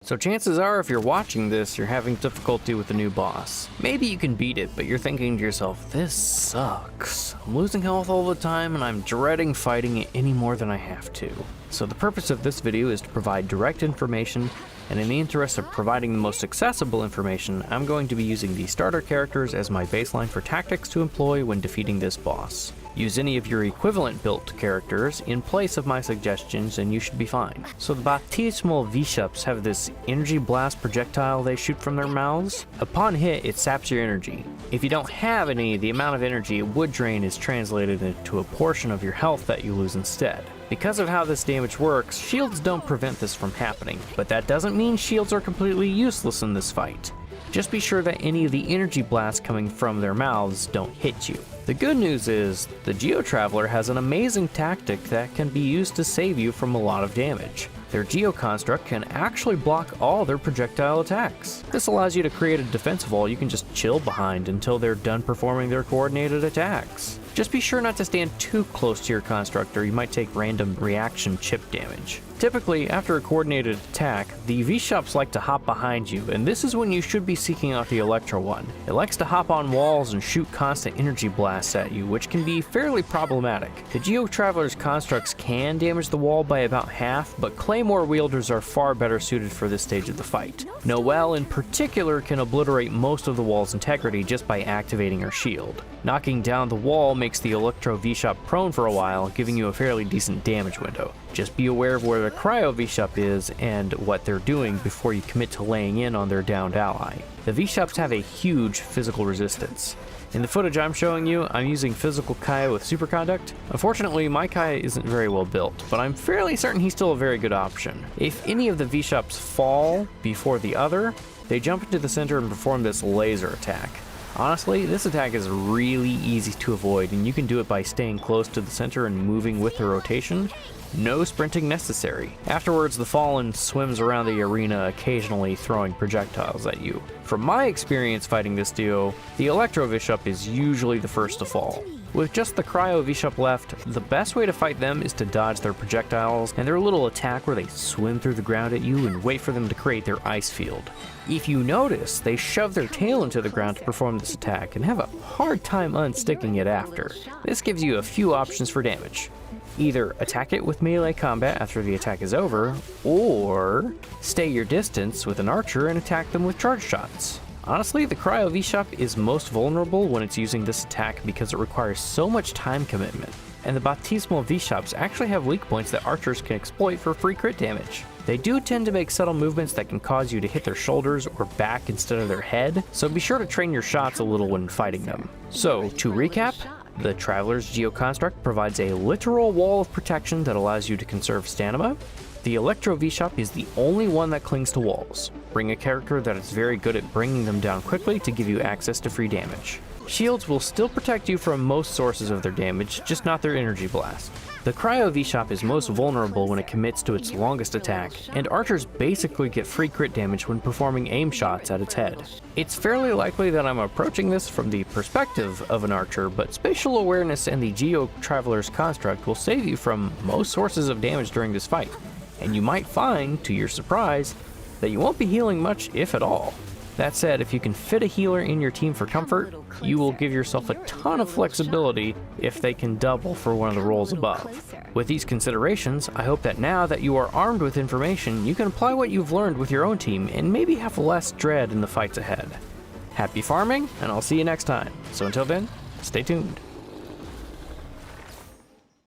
So chances are if you're watching this, you're having difficulty with the new boss. Maybe you can beat it, but you're thinking to yourself, this sucks. I'm losing health all the time and I'm dreading fighting it any more than I have to. So the purpose of this video is to provide direct information, and in the interest of providing the most accessible information, I'm going to be using the starter characters as my baseline for tactics to employ when defeating this boss. Use any of your equivalent built characters in place of my suggestions and you should be fine. So the Bathysmal Vishaps have this energy blast projectile they shoot from their mouths. Upon hit, it saps your energy. If you don't have any, the amount of energy it would drain is translated into a portion of your health that you lose instead. Because of how this damage works, shields don't prevent this from happening, but that doesn't mean shields are completely useless in this fight. Just be sure that any of the energy blasts coming from their mouths don't hit you. The good news is, the Geo Traveler has an amazing tactic that can be used to save you from a lot of damage. Their Geo Construct can actually block all their projectile attacks. This allows you to create a defensive wall you can just chill behind until they're done performing their coordinated attacks. Just be sure not to stand too close to your construct or you might take random reaction chip damage. Typically, after a coordinated attack, the Vishaps like to hop behind you, and this is when you should be seeking out the Electro one. It likes to hop on walls and shoot constant energy blasts at you, which can be fairly problematic. The Geo Traveler's constructs can damage the wall by about half, but Claymore wielders are far better suited for this stage of the fight. Noelle in particular can obliterate most of the wall's integrity just by activating her shield. Knocking down the wall makes the Electro Bishop prone for a while, giving you a fairly decent damage window. Just be aware of where the Cryo Bishop is and what they're doing before you commit to laying in on their downed ally. The Vishaps have a huge physical resistance. In the footage I'm showing you, I'm using physical Kaya with superconduct. Unfortunately, my Kaya isn't very well built, but I'm fairly certain he's still a very good option. If any of the Vishaps fall before the other, they jump into the center and perform this laser attack. Honestly, this attack is really easy to avoid, and you can do it by staying close to the center and moving with the rotation. No sprinting necessary. Afterwards, the Fallen swims around the arena, occasionally throwing projectiles at you. From my experience fighting this duo, the Electro Bishop is usually the first to fall. With just the Cryo Bishop left, the best way to fight them is to dodge their projectiles and their little attack where they swim through the ground at you and wait for them to create their ice field. If you notice, they shove their tail into the ground to perform this attack and have a hard time unsticking it after. This gives you a few options for damage. Either attack it with melee combat after the attack is over, or stay your distance with an archer and attack them with charge shots. Honestly, the Cryo Bishop is most vulnerable when it's using this attack because it requires so much time commitment, and the Bathysmal Vishaps actually have weak points that archers can exploit for free crit damage. They do tend to make subtle movements that can cause you to hit their shoulders or back instead of their head, so be sure to train your shots a little when fighting them. So, to recap, the Traveler's Geo Construct provides a literal wall of protection that allows you to conserve stamina. The Electro Bishop is the only one that clings to walls. Bring a character that is very good at bringing them down quickly to give you access to free damage. Shields will still protect you from most sources of their damage, just not their energy blast. The Cryo Bishop is most vulnerable when it commits to its longest attack, and archers basically get free crit damage when performing aim shots at its head. It's fairly likely that I'm approaching this from the perspective of an archer, but spatial awareness and the Geo Traveler's construct will save you from most sources of damage during this fight, and you might find, to your surprise, that you won't be healing much, if at all. That said, if you can fit a healer in your team for comfort, you will give yourself a ton of flexibility if they can double for one of the roles above. With these considerations, I hope that now that you are armed with information, you can apply what you've learned with your own team and maybe have less dread in the fights ahead. Happy farming, and I'll see you next time. So until then, stay tuned.